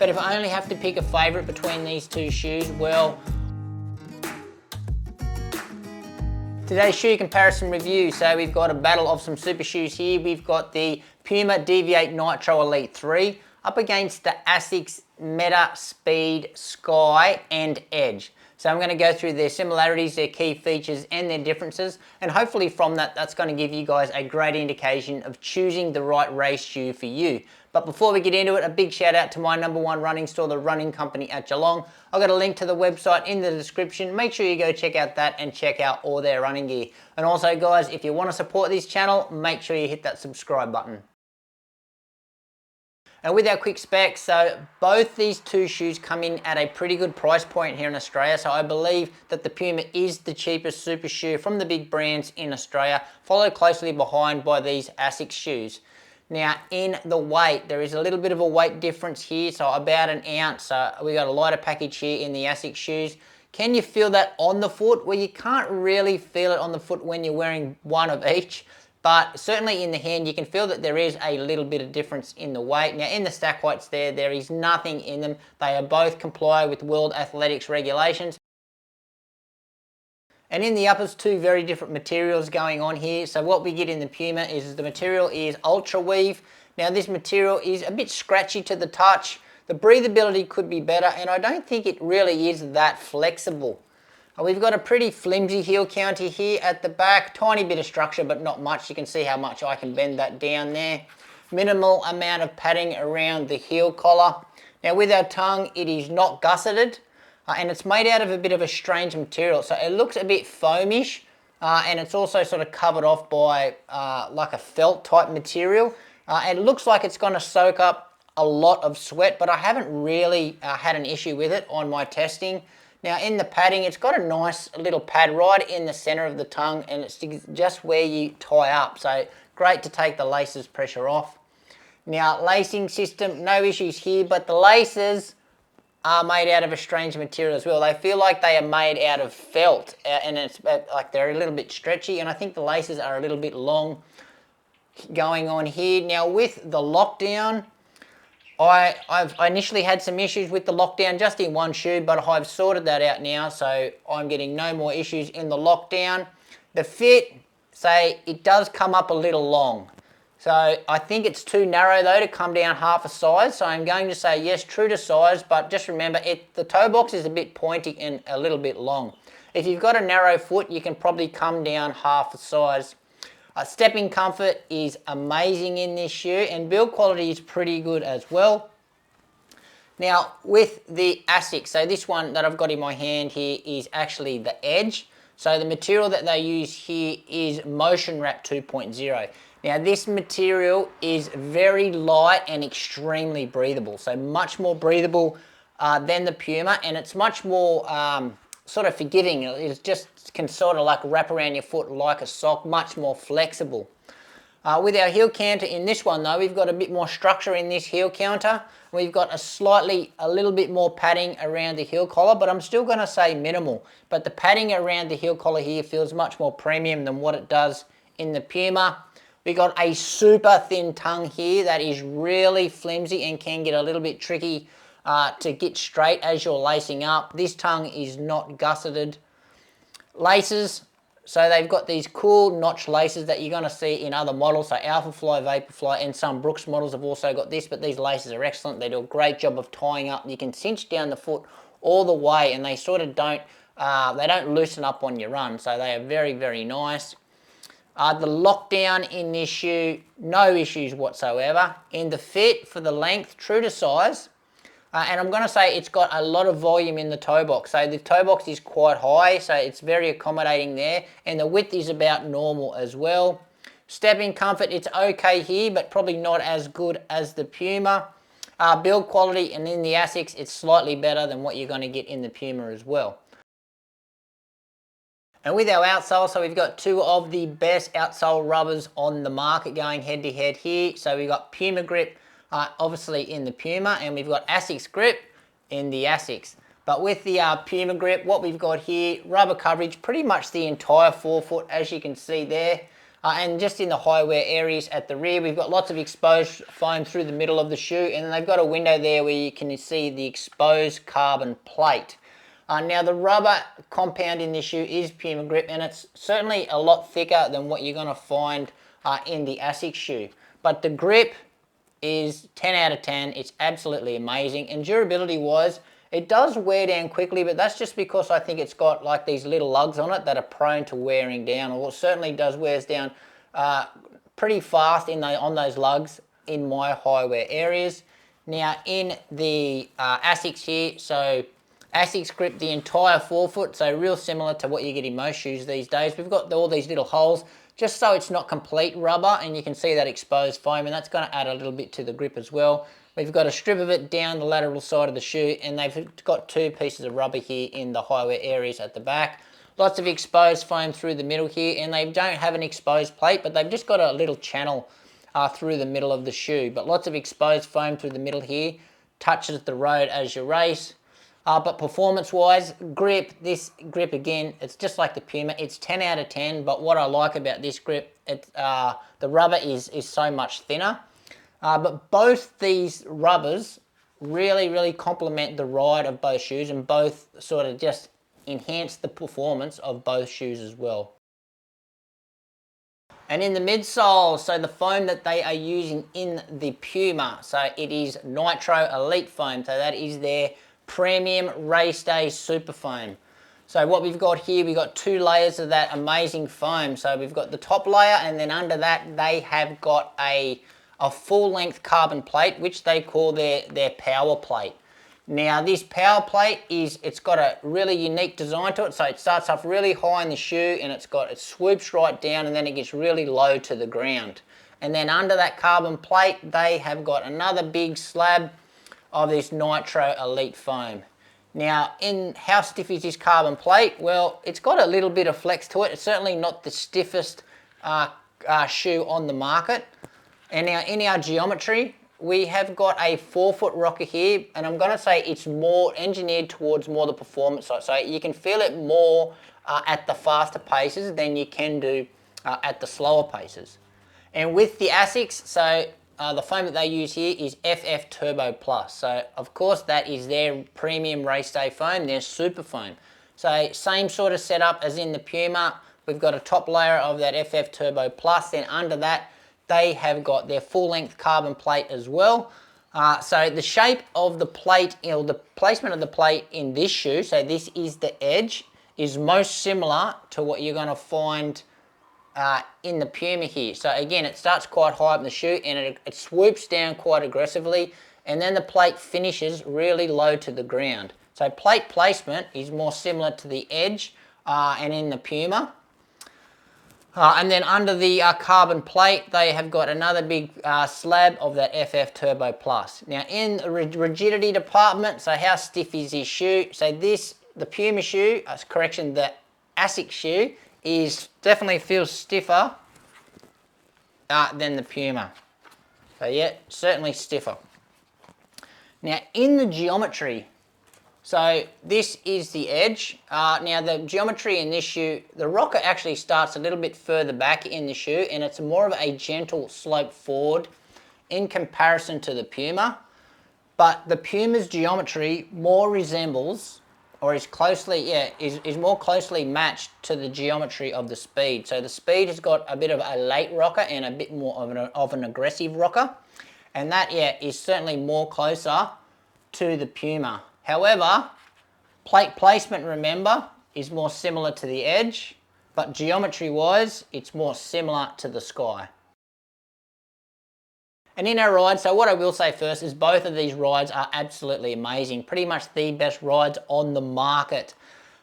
But if I only have to pick a favourite between these two shoes, well, today's shoe comparison review. So we've got a battle of some super shoes here. We've got the Puma Deviate Nitro Elite 3 up against the ASICS Metaspeed Sky and Edge. So I'm going to go through their similarities, their key features and their differences, and hopefully from that, that's going to give you guys a great indication of choosing the right race shoe for you. But before we get into it, a big shout out to my #1 running store, the Running Company at Geelong. I've got a link to the website in the description. Make sure you go check out that and check out all their running gear. And also guys, if you want to support this channel, make sure you hit that subscribe button. And with our quick specs, so both these two shoes come in at a pretty good price point here in Australia. So I believe that the Puma is the cheapest super shoe from the big brands in Australia, followed closely behind by these ASICS shoes. Now in the weight, there is a little bit of a weight difference here, so about an ounce. So we got a lighter package here in the ASICS shoes. Can you feel that on the foot? Well, you can't really feel it on the foot when you're wearing one of each. But certainly in the hand, you can feel that there is a little bit of difference in the weight. Now in the stack weights there is nothing in them. They are both comply with World Athletics regulations. And in the uppers, two very different materials going on here. So what we get in the Puma is the material is ultra weave. Now this material is a bit scratchy to the touch. The breathability could be better, and I don't think it really is that flexible. We've got a pretty flimsy heel counter here at the back, tiny bit of structure but not much. You can see how much I can bend that down there. Minimal amount of padding around the heel collar. Now with our tongue, it is not gusseted and it's made out of a bit of a strange material. So it looks a bit foamish and it's also sort of covered off by like a felt type material. It looks like it's going to soak up a lot of sweat, but I haven't really had an issue with it on my testing. Now in the padding, it's got a nice little pad right in the center of the tongue, and it's just where you tie up. So great to take the laces pressure off. Now lacing system, no issues here, but the laces are made out of a strange material as well. They feel like they are made out of felt, and it's like they're a little bit stretchy, and I think the laces are a little bit long going on here. Now with the lockdown, I initially had some issues with the lockdown just in one shoe, but I've sorted that out now, so I'm getting no more issues in the lockdown. The fit, say, it does come up a little long. So I think it's too narrow though to come down half a size, so I'm going to say yes, true to size, but just remember, the toe box is a bit pointy and a little bit long. If you've got a narrow foot, you can probably come down half a size. Stepping comfort is amazing in this shoe, and build quality is pretty good as well. Now with the ASICS, so this one that I've got in my hand here is actually the Edge. So the material that they use here is Motion Wrap 2.0. Now this material is very light and extremely breathable, so much more breathable than the Puma, and it's much more sort of forgiving. It just can sort of like wrap around your foot like a sock, much more flexible. With our heel counter in this one though, we've got a bit more structure in this heel counter. We've got a little bit more padding around the heel collar, but I'm still going to say minimal. But the padding around the heel collar here feels much more premium than what it does in the Puma. We got a super thin tongue here that is really flimsy and can get a little bit tricky to get straight as you're lacing up. This tongue is not gusseted. Laces, so they've got these cool notch laces that you're going to see in other models. So Alphafly, Vaporfly, and some Brooks models have also got this, but these laces are excellent. They do a great job of tying up. You can cinch down the foot all the way, and they sort of don't loosen up on your run. So they are very, very nice. The lockdown in this shoe, no issues whatsoever. In the fit, for the length, true to size. And I'm going to say it's got a lot of volume in the toe box. So the toe box is quite high, so it's very accommodating there. And the width is about normal as well. Stepping comfort, it's okay here, but probably not as good as the Puma. Build quality, and in the ASICS, it's slightly better than what you're going to get in the Puma as well. And with our outsole, so we've got two of the best outsole rubbers on the market going head to head here. So we've got Puma Grip, obviously in the Puma, and we've got ASICS Grip in the ASICS. But with the Puma Grip, what we've got here, rubber coverage, pretty much the entire forefoot, as you can see there. And just in the high wear areas at the rear, we've got lots of exposed foam through the middle of the shoe, and then they've got a window there where you can see the exposed carbon plate. Now the rubber compound in this shoe is Puma grip, and it's certainly a lot thicker than what you're going to find in the ASICS shoe. But the grip is 10 out of 10. It's absolutely amazing, and durability wise, it does wear down quickly, but that's just because I think it's got like these little lugs on it that are prone to wearing down, or it certainly wears down pretty fast on those lugs in my high wear areas. Now in the ASICS here, so ASICS grip the entire forefoot, so real similar to what you get in most shoes these days. We've got all these little holes just so it's not complete rubber, and you can see that exposed foam, and that's going to add a little bit to the grip as well. We've got a strip of it down the lateral side of the shoe, and they've got 2 pieces of rubber here in the high wear areas at the back. Lots of exposed foam through the middle here, and they don't have an exposed plate, but they've just got a little channel through the middle of the shoe. But lots of exposed foam through the middle here, touches the road as you race. But performance-wise, this grip again, it's just like the Puma. It's 10 out of 10, but what I like about this grip, the rubber is so much thinner. But both these rubbers really complement the ride of both shoes, and both sort of just enhance the performance of both shoes as well. And in the midsole, so the foam that they are using in the Puma, so it is Nitro Elite foam, so that is their premium race day super foam. So what we've got here, we've got 2 layers of that amazing foam. So we've got the top layer, and then under that they have got a full length carbon plate, which they call their power plate. Now this power plate it's got a really unique design to it. So it starts off really high in the shoe, and it swoops right down, and then it gets really low to the ground. And then under that carbon plate, they have got another big slab of this Nitro Elite foam. Now, how stiff is this carbon plate? Well, it's got a little bit of flex to it. It's certainly not the stiffest shoe on the market. And now in our geometry, we have got a 4-foot rocker here, and I'm going to say it's more engineered towards more the performance side. So you can feel it more at the faster paces than you can do at the slower paces. And with the ASICS, so the foam that they use here is FF Turbo Plus. So of course that is their premium race day foam, their super foam. So same sort of setup as in the Puma. We've got a top layer of that FF Turbo Plus, then under that they have got their full length carbon plate as well. So the shape of the plate, the placement of the plate in this shoe, so this is the edge, is most similar to what you're going to find in the Puma here. So again, it starts quite high up in the shoe, and it swoops down quite aggressively, and then the plate finishes really low to the ground. So plate placement is more similar to the edge and in the Puma. And then under the carbon plate, they have got another big slab of that FF Turbo Plus. Now in the rigidity department, so how stiff is this shoe? So the Puma shoe, the ASICS shoe, definitely feels stiffer than the Puma. So yeah, certainly stiffer. Now in the geometry, so this is the edge. Now the geometry in this shoe, the rocker actually starts a little bit further back in the shoe, and it's more of a gentle slope forward in comparison to the Puma. But the Puma's geometry more resembles, or is more closely matched to the geometry of the Speed. So the Speed has got a bit of a late rocker and a bit more of an aggressive rocker, and that is certainly more closer to the Puma. However, plate placement, remember, is more similar to the edge, but geometry-wise, it's more similar to the Sky. And in our ride, so what I will say first is both of these rides are absolutely amazing, pretty much the best rides on the market.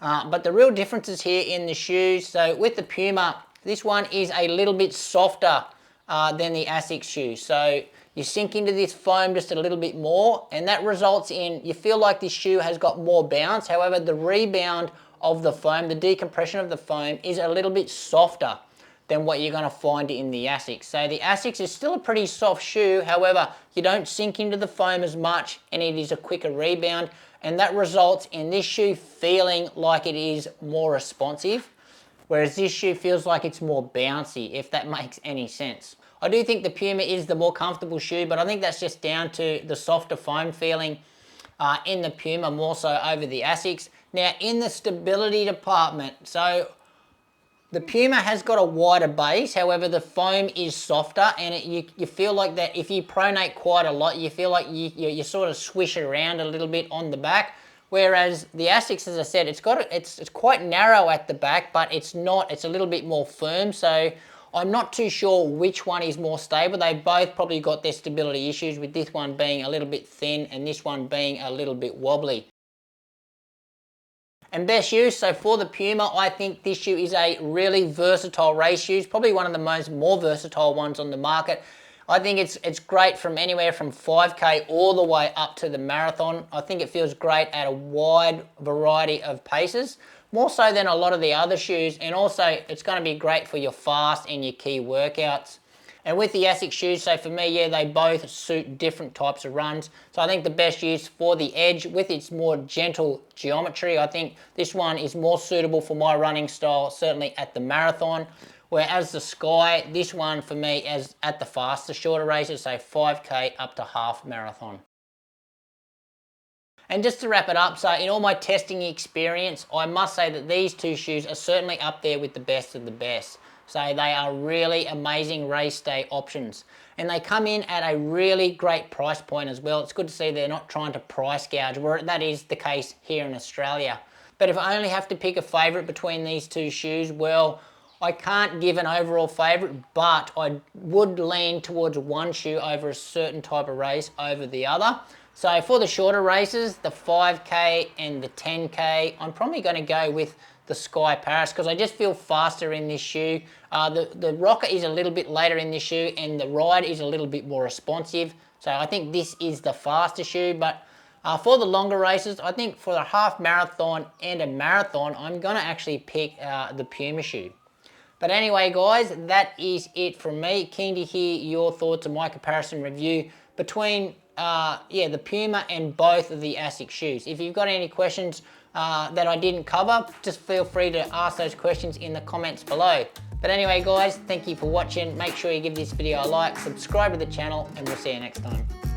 But the real differences here in the shoes, so with the Puma, this one is a little bit softer than the ASICS shoe. So you sink into this foam just a little bit more, and that results in, you feel like this shoe has got more bounce. However, the rebound of the foam, the decompression of the foam, is a little bit softer than what you're going to find in the ASICS. So the ASICS is still a pretty soft shoe, however, you don't sink into the foam as much, and it is a quicker rebound, and that results in this shoe feeling like it is more responsive. whereas this shoe feels like it's more bouncy, if that makes any sense. I do think the Puma is the more comfortable shoe, but I think that's just down to the softer foam feeling in the Puma, more so over the ASICS. Now, in the stability department, so the Puma has got a wider base, however the foam is softer, and you feel like that if you pronate quite a lot, you feel like you sort of swish around a little bit on the back. Whereas the ASICS, as I said, it's quite narrow at the back, but it's a little bit more firm. So I'm not too sure which one is more stable. They both probably got their stability issues, with this one being a little bit thin and this one being a little bit wobbly. And best use, so for the Puma, I think this shoe is a really versatile race shoe. It's probably one of the more versatile ones on the market. I think it's great from anywhere from 5K all the way up to the marathon. I think it feels great at a wide variety of paces, more so than a lot of the other shoes, and also it's going to be great for your fast and your key workouts. And with the ASICS shoes, so for me, yeah, they both suit different types of runs. So I think the best use for the Edge, with its more gentle geometry, I think this one is more suitable for my running style, certainly at the marathon. Whereas the Sky, this one for me is at the faster, shorter races, so 5K up to half marathon. And just to wrap it up, so in all my testing experience, I must say that these two shoes are certainly up there with the best of the best. So they are really amazing race day options. And they come in at a really great price point as well. It's good to see they're not trying to price gouge, where that is the case here in Australia. But if I only have to pick a favourite between these two shoes, well, I can't give an overall favourite, but I would lean towards one shoe over a certain type of race over the other. So for the shorter races, the 5K and the 10K, I'm probably going to go with the Sky Paris, because I just feel faster in this shoe. The rocker is a little bit later in this shoe, and the ride is a little bit more responsive. So I think this is the faster shoe, but for the longer races, I think for a half marathon and a marathon, I'm going to actually pick the Puma shoe. But anyway, guys, that is it from me. Keen to hear your thoughts on my comparison review between the Puma and both of the ASICS shoes. If you've got any questions that I didn't cover, just feel free to ask those questions in the comments below. But anyway, guys, thank you for watching. Make sure you give this video a like, subscribe to the channel, and we'll see you next time.